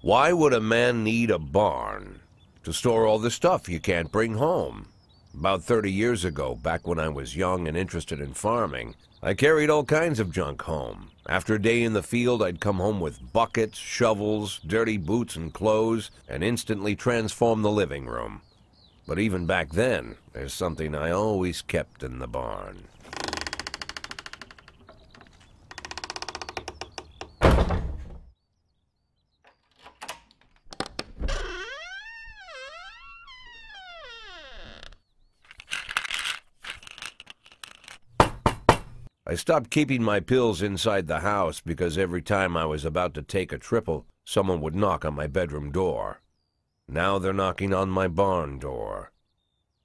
Why would a man need a barn? To store all the stuff you can't bring home. About 30 years ago, back when I was young and interested in farming, I carried all kinds of junk home. After a day in the field, I'd come home with buckets, shovels, dirty boots and clothes, and instantly transform the living room. But even back then, there's something I always kept in the barn. I stopped keeping my pills inside the house because every time I was about to take a triple, someone would knock on my bedroom door. Now they're knocking on my barn door.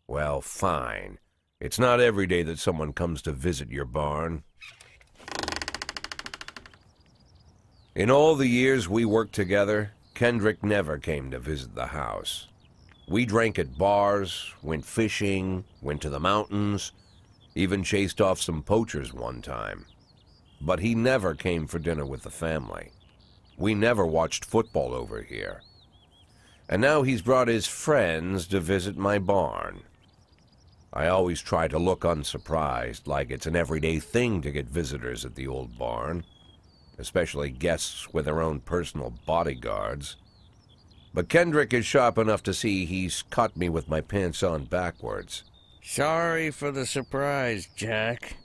Well, fine. It's not every day that someone comes to visit your barn. In all the years we worked together, Kendrick never came to visit the house. We drank at bars, went fishing, went to the mountains, even chased off some poachers one time. But he never came for dinner with the family. We never watched football over here. And now he's brought his friends to visit my barn. I always try to look unsurprised, like it's an everyday thing to get visitors at the old barn, especially guests with their own personal bodyguards. But Kendrick is sharp enough to see he's caught me with my pants on backwards. Sorry for the surprise, Jack.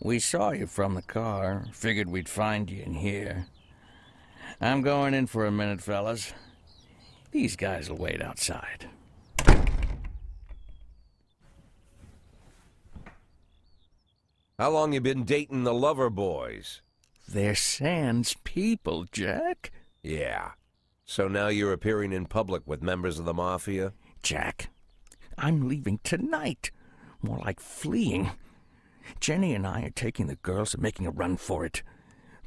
We saw you from the car. Figured we'd find you in here. I'm going in for a minute, fellas. These guys will wait outside. How long you been dating the lover boys? They're Sans people, Jack. Yeah. So now you're appearing in public with members of the Mafia? Jack, I'm leaving tonight. More like fleeing. Jenny and I are taking the girls and making a run for it.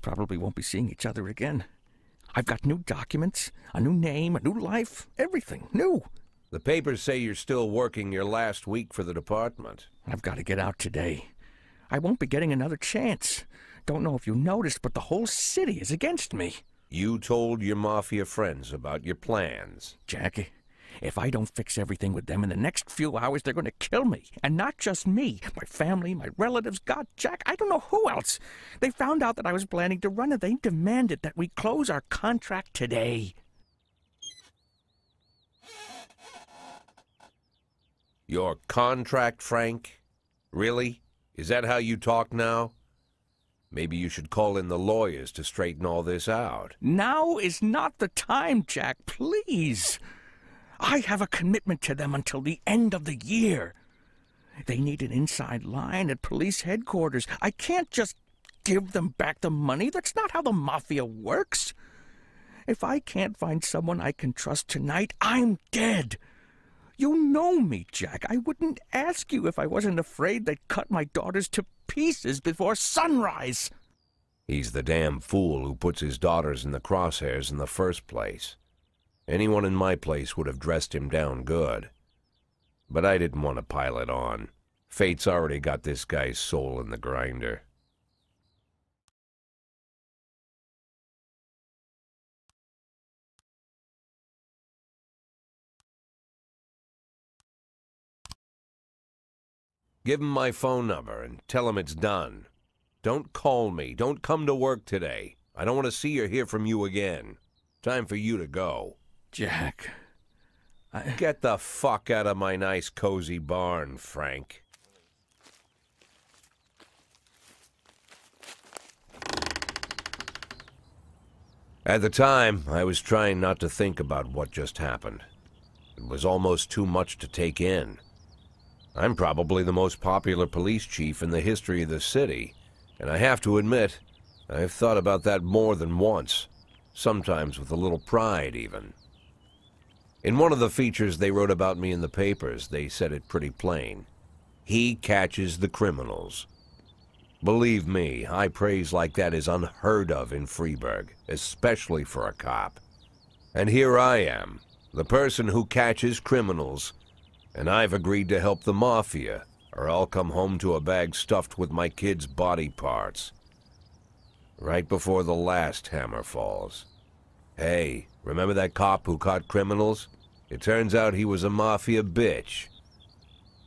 Probably won't be seeing each other again. I've got new documents, a new name, a new life, everything new. The papers say you're still working your last week for the department. I've got to get out today. I won't be getting another chance. Don't know if you noticed, but the whole city is against me. You told your Mafia friends about your plans. Jackie, if I don't fix everything with them in the next few hours, they're going to kill me. And not just me. My family, my relatives, God, Jack, I don't know who else. They found out that I was planning to run, and they demanded that we close our contract today. Your contract, Frank? Really? Is that how you talk now? Maybe you should call in the lawyers to straighten all this out. Now is not the time, Jack, please. I have a commitment to them until the end of the year. They need an inside line at police headquarters. I can't just give them back the money. That's not how the Mafia works. If I can't find someone I can trust tonight, I'm dead. You know me, Jack. I wouldn't ask you if I wasn't afraid they'd cut my daughters to pieces before sunrise. He's the damn fool who puts his daughters in the crosshairs in the first place. Anyone in my place would have dressed him down good. But I didn't want to pile it on. Fate's already got this guy's soul in the grinder. Give him my phone number and tell him it's done. Don't call me. Don't come to work today. I don't want to see or hear from you again. Time for you to go. Jack, Get the fuck out of my nice cozy barn, Frank. At the time, I was trying not to think about what just happened. It was almost too much to take in. I'm probably the most popular police chief in the history of the city, and I have to admit, I've thought about that more than once, sometimes with a little pride even. In one of the features they wrote about me in the papers, they said it pretty plain. He catches the criminals. Believe me, high praise like that is unheard of in Freeburg, especially for a cop. And here I am, the person who catches criminals, and I've agreed to help the Mafia, or I'll come home to a bag stuffed with my kids' body parts. Right before the last hammer falls. Hey, Remember that cop who caught criminals? It turns out he was a Mafia bitch.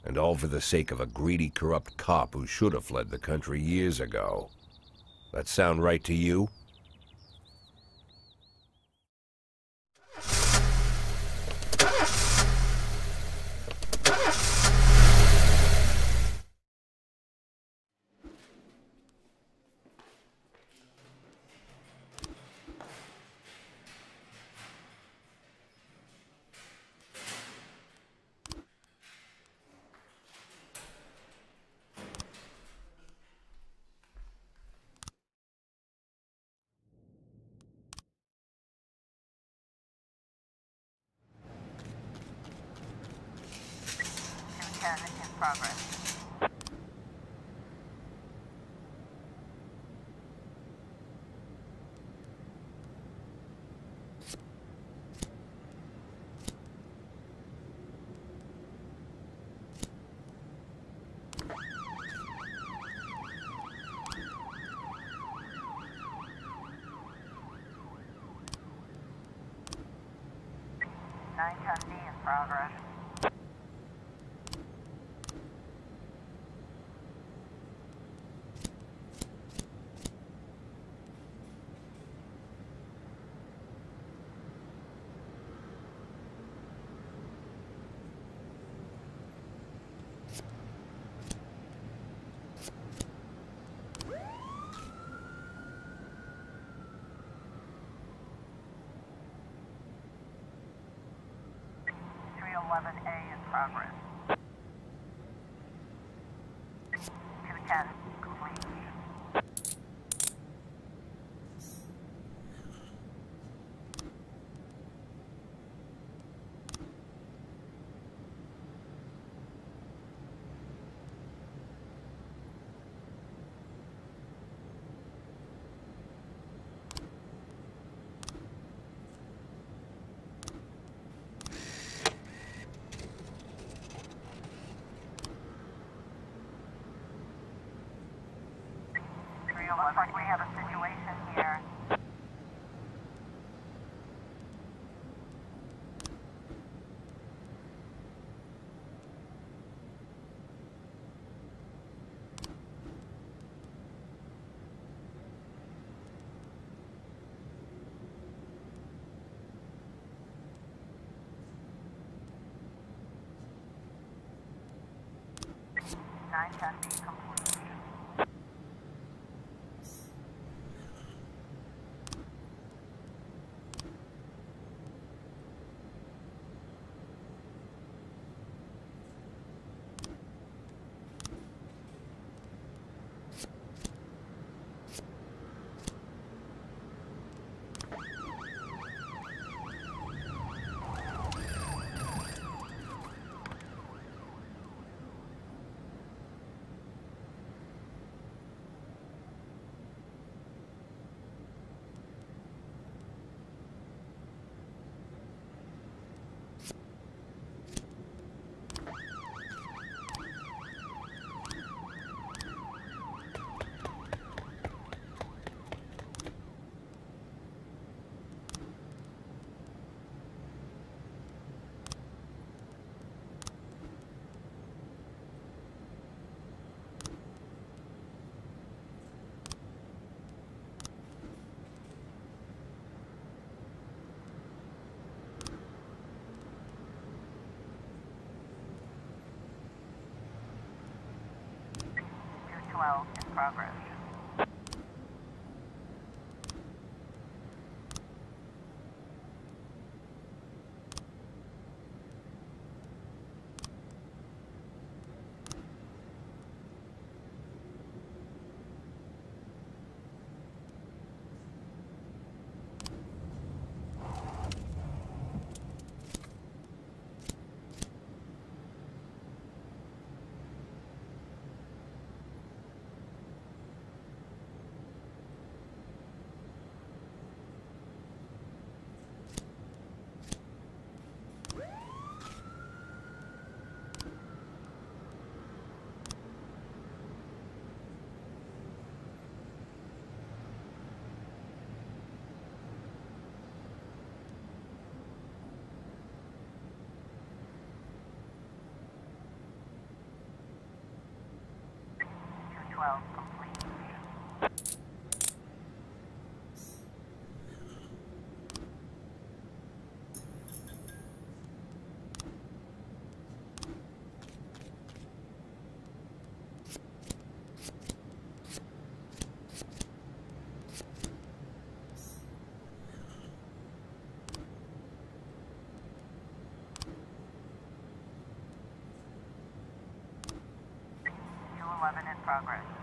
And all for the sake of a greedy, corrupt cop who should have fled the country years ago. That sound right to you? In progress. 910D in progress. A in progress. 210 complete. Looks like we have a situation here. Nine ten B complete. In progress. 12 complete. U11 in progress.